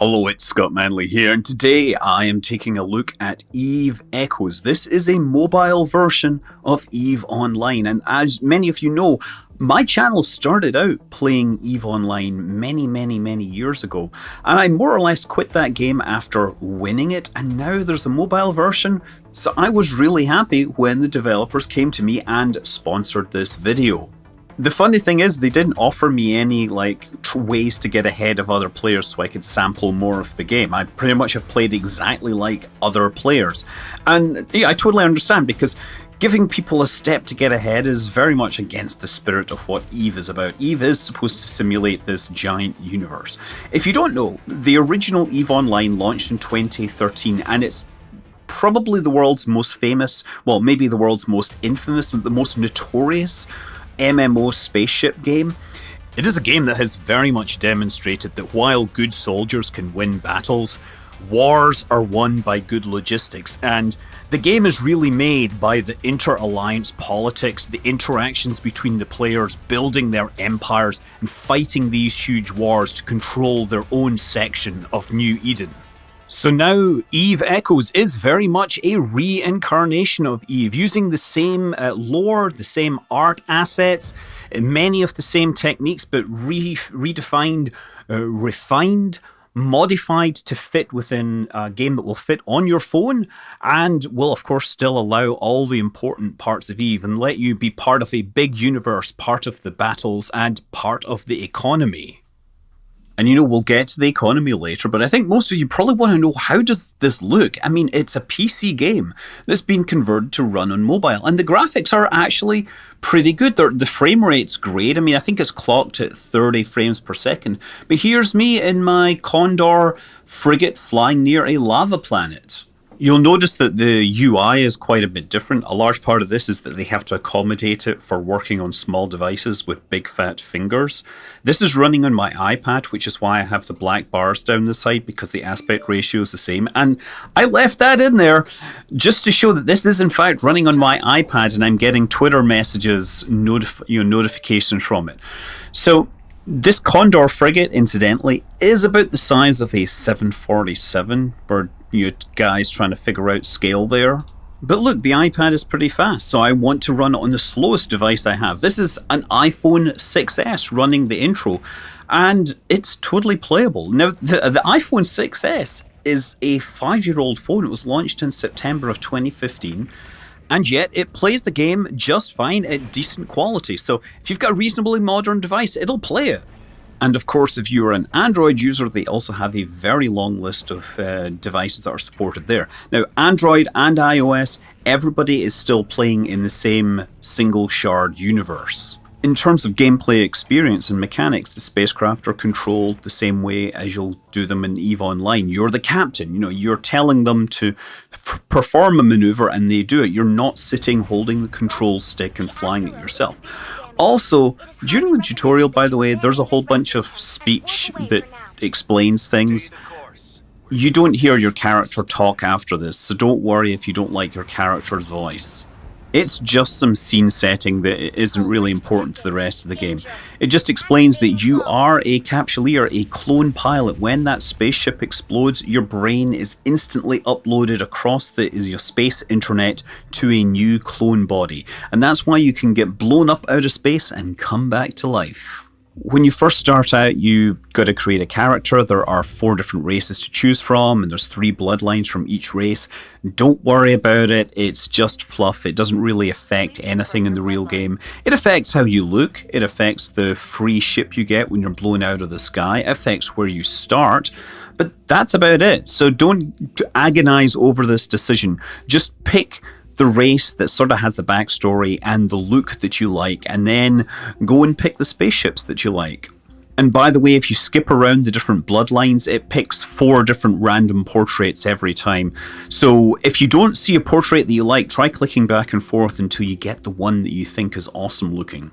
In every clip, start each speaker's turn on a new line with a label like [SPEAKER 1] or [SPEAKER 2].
[SPEAKER 1] Hello, it's Scott Manley here, and today I am taking a look at EVE Echoes. This is a mobile version of EVE Online, and as many of you know, my channel started out playing EVE Online many years ago, and I more or less quit that game after winning it, and now there's a mobile version, so I was really happy when the developers came to me and sponsored this video. The funny thing is, they didn't offer me any ways to get ahead of other players so I could sample more of the game. I pretty much have played exactly like other players. And yeah, I totally understand, because giving people a step to get ahead is very much against the spirit of what EVE is about. EVE is supposed to simulate this giant universe. If you don't know, the original EVE Online launched in 2013, and it's probably the world's most famous, well, maybe the world's most infamous, the most notorious MMO spaceship game. It is a game that has very much demonstrated that while good soldiers can win battles, wars are won by good logistics, and the game is really made by the inter-alliance politics, the interactions between the players building their empires and fighting these huge wars to control their own section of New Eden. So now EVE Echoes is very much a reincarnation of EVE, using the same lore, the same art assets, many of the same techniques, but redefined, refined, modified to fit within a game that will fit on your phone, and will of course still allow all the important parts of EVE and let you be part of a big universe, part of the battles and part of the economy. And you know, we'll get to the economy later, but I think most of you probably want to know, how does this look? I mean, it's a PC game that's been converted to run on mobile, and the graphics are actually pretty good. The frame rate's great. I mean, I think it's clocked at 30 frames per second. But here's me in my Condor frigate flying near a lava planet. You'll notice that the UI is quite a bit different. A large part of this is that they have to accommodate it for working on small devices with big fat fingers. This is running on my iPad, which is why I have the black bars down the side, because the aspect ratio is the same. And I left that in there just to show that this is in fact running on my iPad, and I'm getting Twitter messages, notifications from it. So this Condor frigate, incidentally, is about the size of a 747, for you guys trying to figure out scale there. But look, the iPad is pretty fast, so I want to run it on the slowest device I have. This is an iPhone 6s running the intro, and it's totally playable. Now, the iPhone 6s is a 5-year-old phone. It was launched in September of 2015. And yet it plays the game just fine at decent quality. So if you've got a reasonably modern device, it'll play it. And of course, if you're an Android user, they also have a very long list of devices that are supported there. Now, Android and iOS, everybody is still playing in the same single shard universe. In terms of gameplay experience and mechanics, the spacecraft are controlled the same way as you'll do them in EVE Online. You're the captain, you're telling them to perform a maneuver and they do it. You're not sitting holding the control stick and flying it yourself. Also, during the tutorial, by the way, there's a whole bunch of speech that explains things. You don't hear your character talk after this, so don't worry if you don't like your character's voice. It's just some scene setting that isn't really important to the rest of the game. It just explains that you are a capsuleer, a clone pilot. When that spaceship explodes, your brain is instantly uploaded across your space internet to a new clone body. And that's why you can get blown up out of space and come back to life. When you first start out, you got to create a character. There are 4 different races to choose from, and there's 3 bloodlines from each race. Don't worry about it, it's just fluff. It doesn't really affect anything in the real game. It affects how you look, it affects the free ship you get when you're blown out of the sky, it affects where you start, but that's about it. So don't agonize over this decision. Just pick the race that sort of has the backstory and the look that you like, and then go and pick the spaceships that you like. And by the way, if you skip around the different bloodlines, it picks 4 different random portraits every time. So if you don't see a portrait that you like, try clicking back and forth until you get the one that you think is awesome looking.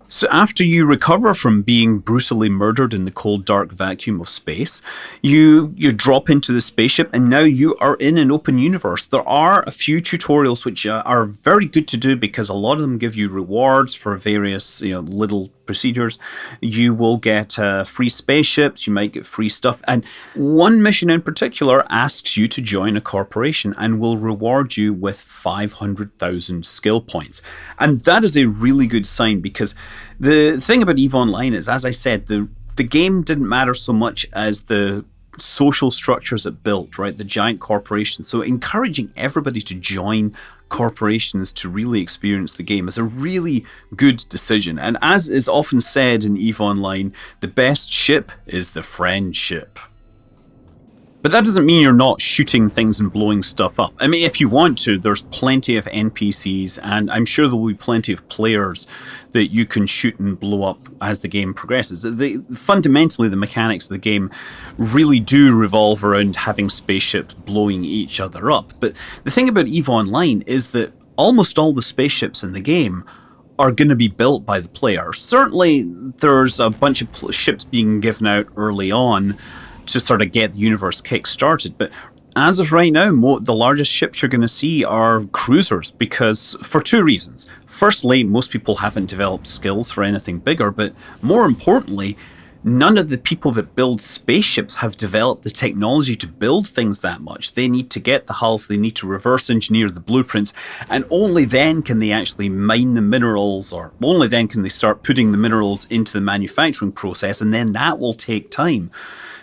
[SPEAKER 1] So after you recover from being brutally murdered in the cold, dark vacuum of space, you drop into the spaceship, and now you are in an open universe. There are a few tutorials which are very good to do, because a lot of them give you rewards for various little procedures. You will get free spaceships, you might get free stuff. And one mission in particular asks you to join a corporation and will reward you with 500,000 skill points. And that is a really good sign, because the thing about EVE Online is, as I said, the game didn't matter so much as the social structures it built, right? The giant corporations. So encouraging everybody to join corporations to really experience the game is a really good decision. And as is often said in EVE Online, the best ship is the friendship. But that doesn't mean you're not shooting things and blowing stuff up. I mean, if you want to, there's plenty of NPCs, and I'm sure there will be plenty of players that you can shoot and blow up as the game progresses. Fundamentally, the mechanics of the game really do revolve around having spaceships blowing each other up. But the thing about EVE Online is that almost all the spaceships in the game are going to be built by the player. Certainly, there's a bunch of ships being given out early on to sort of get the universe kick-started. But as of right now, the largest ships you're going to see are cruisers, because for two reasons. Firstly, most people haven't developed skills for anything bigger, but more importantly, none of the people that build spaceships have developed the technology to build things that much. They need to get the hulls, they need to reverse engineer the blueprints, and only then can they actually mine the minerals, or only then can they start putting the minerals into the manufacturing process, and then that will take time.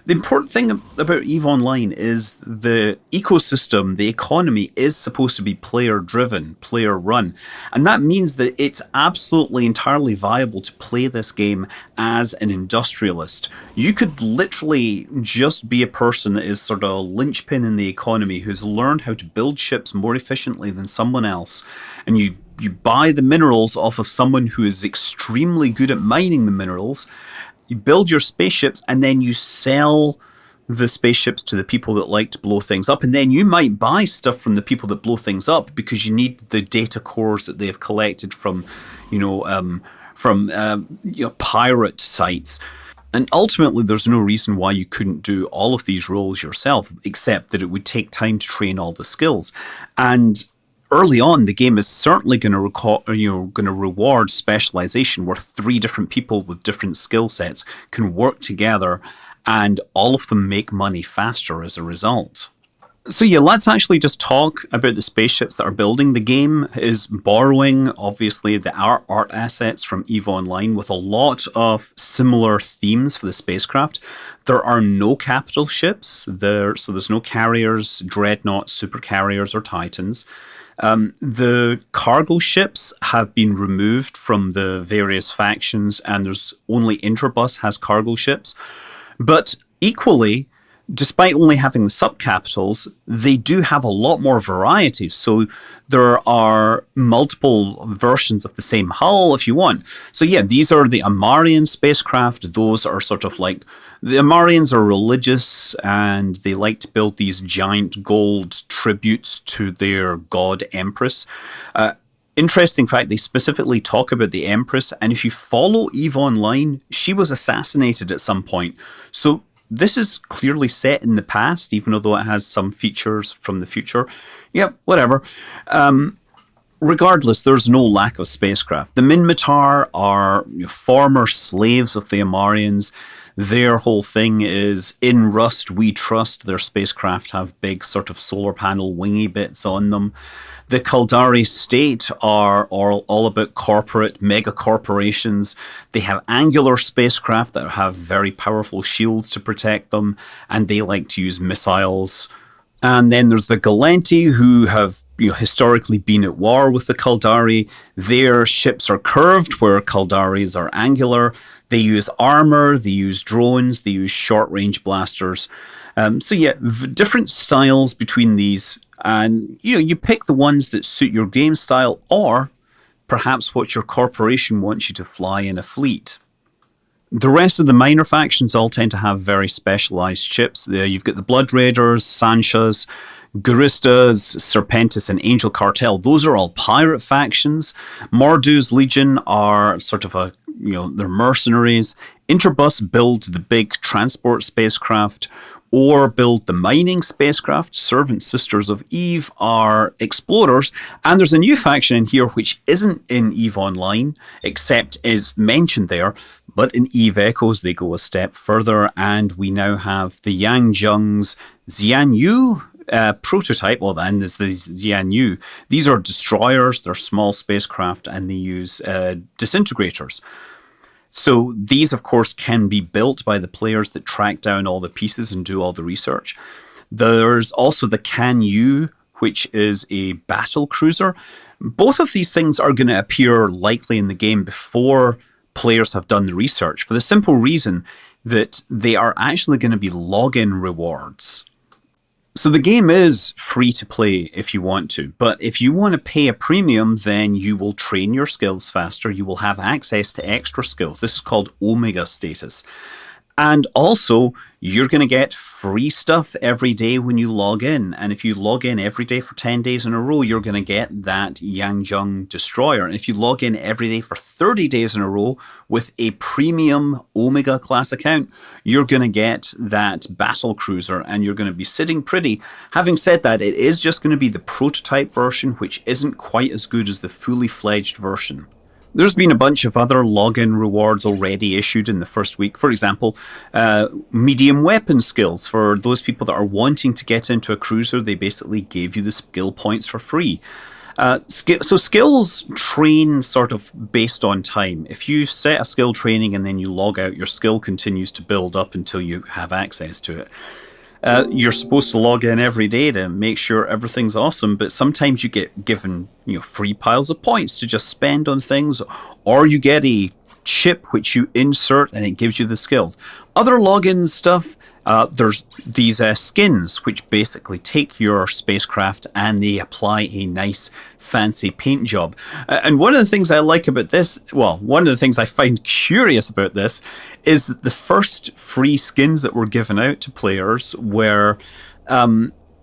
[SPEAKER 1] The important thing about EVE Online is the ecosystem, the economy, is supposed to be player-driven, player-run. And that means that it's absolutely entirely viable to play this game as an industrialist. You could literally just be a person that is sort of a linchpin in the economy, who's learned how to build ships more efficiently than someone else, and you buy the minerals off of someone who is extremely good at mining the minerals. You build your spaceships, and then you sell the spaceships to the people that like to blow things up. And then you might buy stuff from the people that blow things up, because you need the data cores that they've collected from pirate sites. And ultimately, there's no reason why you couldn't do all of these roles yourself, except that it would take time to train all the skills. And early on, the game is certainly going to reward specialization, where 3 different people with different skill sets can work together, and all of them make money faster as a result. So yeah, let's actually just talk about the spaceships that are building. The game is borrowing, obviously, the art assets from EVE Online, with a lot of similar themes for the spacecraft. There are no capital ships, so there's no carriers, dreadnoughts, supercarriers, or titans. The cargo ships have been removed from the various factions, and there's only Interbus has cargo ships. But equally, despite only having the subcapitals, they do have a lot more variety. So there are multiple versions of the same hull if you want. So yeah, these are the Amarian spacecraft. Those are sort of like, the Amarians are religious, and they like to build these giant gold tributes to their god Empress. Interesting fact, they specifically talk about the Empress, and if you follow EVE Online, she was assassinated at some point. So this is clearly set in the past, even though it has some features from the future. Yeah, whatever. Regardless, there's no lack of spacecraft. The Minmatar are former slaves of the Amarians. Their whole thing is, in Rust we trust. Their spacecraft have big sort of solar panel wingy bits on them. The Kaldari state are all about corporate mega corporations. They have angular spacecraft that have very powerful shields to protect them, and they like to use missiles. And then there's the Galenti, who have historically been at war with the Kaldari. Their ships are curved, where Kaldaris are angular. They use armor, they use drones, they use short-range blasters. So yeah, different styles between these. And you pick the ones that suit your game style, or perhaps what your corporation wants you to fly in a fleet. The rest of the minor factions all tend to have very specialized ships. You've got the Blood Raiders, Sanshas, Guristas, Serpentis, and Angel Cartel. Those are all pirate factions. Mordu's Legion are sort of they're mercenaries. Interbus build the big transport spacecraft. or build the mining spacecraft. Servant Sisters of Eve are explorers, and there's a new faction in here which isn't in EVE Online, except is mentioned there, but in EVE Echoes they go a step further, and we now have the Yang Zheng's Xianyu prototype. Well, then there's the Xianyu. These are destroyers, they're small spacecraft, and they use disintegrators. So these, of course, can be built by the players that track down all the pieces and do all the research. There's also the Can-Yu, which is a battle cruiser. Both of these things are going to appear likely in the game before players have done the research, for the simple reason that they are actually going to be login rewards. So the game is free to play if you want to, but if you want to pay a premium, then you will train your skills faster. You will have access to extra skills. This is called Omega status. And also, you're going to get free stuff every day when you log in. And if you log in every day for 10 days in a row, you're going to get that Yangjung destroyer. And if you log in every day for 30 days in a row with a premium Omega class account, you're going to get that battle cruiser and you're going to be sitting pretty. Having said that, it is just going to be the prototype version, which isn't quite as good as the fully fledged version. There's been a bunch of other login rewards already issued in the first week. For example, medium weapon skills. For those people that are wanting to get into a cruiser, they basically gave you the skill points for free. So skills train sort of based on time. If you set a skill training and then you log out, your skill continues to build up until you have access to it. You're supposed to log in every day to make sure everything's awesome, but sometimes you get given free piles of points to just spend on things, or you get a chip which you insert and it gives you the skills. Other login stuff, there's these skins which basically take your spacecraft and they apply a nice fancy paint job. And one of the things I like about this, well, one of the things I find curious about this is that the first free skins that were given out to players were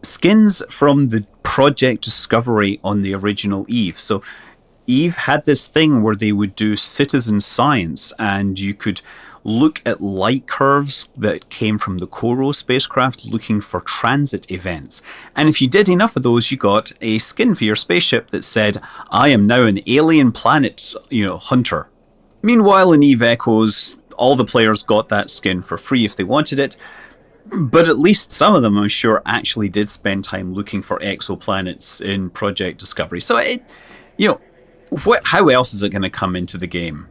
[SPEAKER 1] skins from the Project Discovery on the original EVE. So EVE had this thing where they would do citizen science and you could look at light curves that came from the Koro spacecraft looking for transit events. And if you did enough of those, you got a skin for your spaceship that said, I am now an alien planet, hunter. Meanwhile, in EVE Echoes, all the players got that skin for free if they wanted it. But at least some of them, I'm sure, actually did spend time looking for exoplanets in Project Discovery. So, how else is it going to come into the game?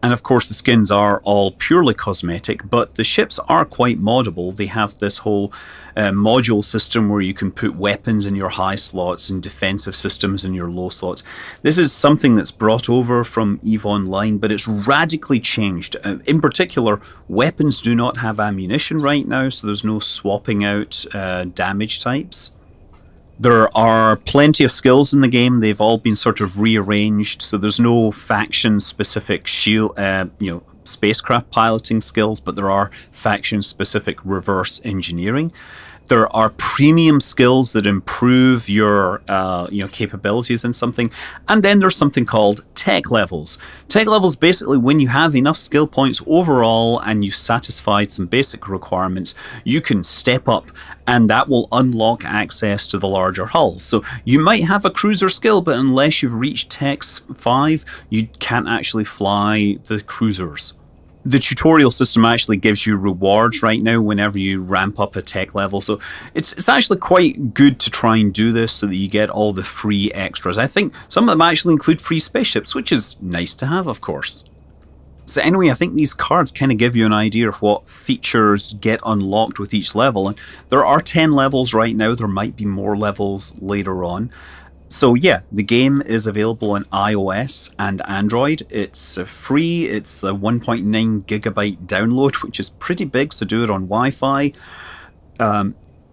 [SPEAKER 1] And of course, the skins are all purely cosmetic, but the ships are quite moddable. They have this whole module system where you can put weapons in your high slots and defensive systems in your low slots. This is something that's brought over from EVE Online, but it's radically changed. In particular, weapons do not have ammunition right now, so there's no swapping out damage types. There are plenty of skills in the game. They've all been sort of rearranged, so there's no faction-specific shield, spacecraft piloting skills, but there are faction-specific reverse engineering. There are premium skills that improve your capabilities in something. And then there's something called tech levels. Tech levels, basically, when you have enough skill points overall and you've satisfied some basic requirements, you can step up and that will unlock access to the larger hulls. So you might have a cruiser skill, but unless you've reached Tech 5, you can't actually fly the cruisers. The tutorial system actually gives you rewards right now whenever you ramp up a tech level. So it's actually quite good to try and do this so that you get all the free extras. I think some of them actually include free spaceships, which is nice to have, of course. So anyway, I think these cards kind of give you an idea of what features get unlocked with each level. And there are 10 levels right now. There might be more levels later on. So yeah, the game is available on iOS and Android. It's free. It's a 1.9 gigabyte download, which is pretty big, so do it on Wi-Fi.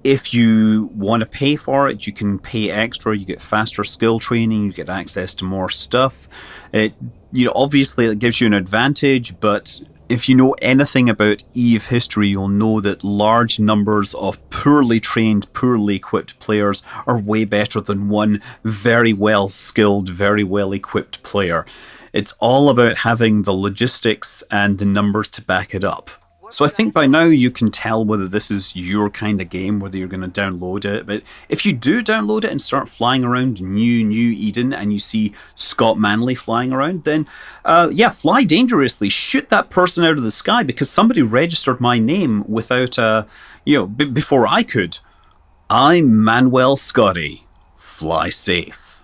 [SPEAKER 1] If you want to pay for it, you can pay extra. You get faster skill training. You get access to more stuff. Obviously it gives you an advantage, but if you know anything about EVE history, you'll know that large numbers of poorly trained, poorly equipped players are way better than one very well skilled, very well equipped player. It's all about having the logistics and the numbers to back it up. So I think by now you can tell whether this is your kind of game, whether you're going to download it. But if you do download it and start flying around New Eden and you see Scott Manley flying around, then yeah, fly dangerously. Shoot that person out of the sky because somebody registered my name without, before I could. I'm Manuel Scotty. Fly safe.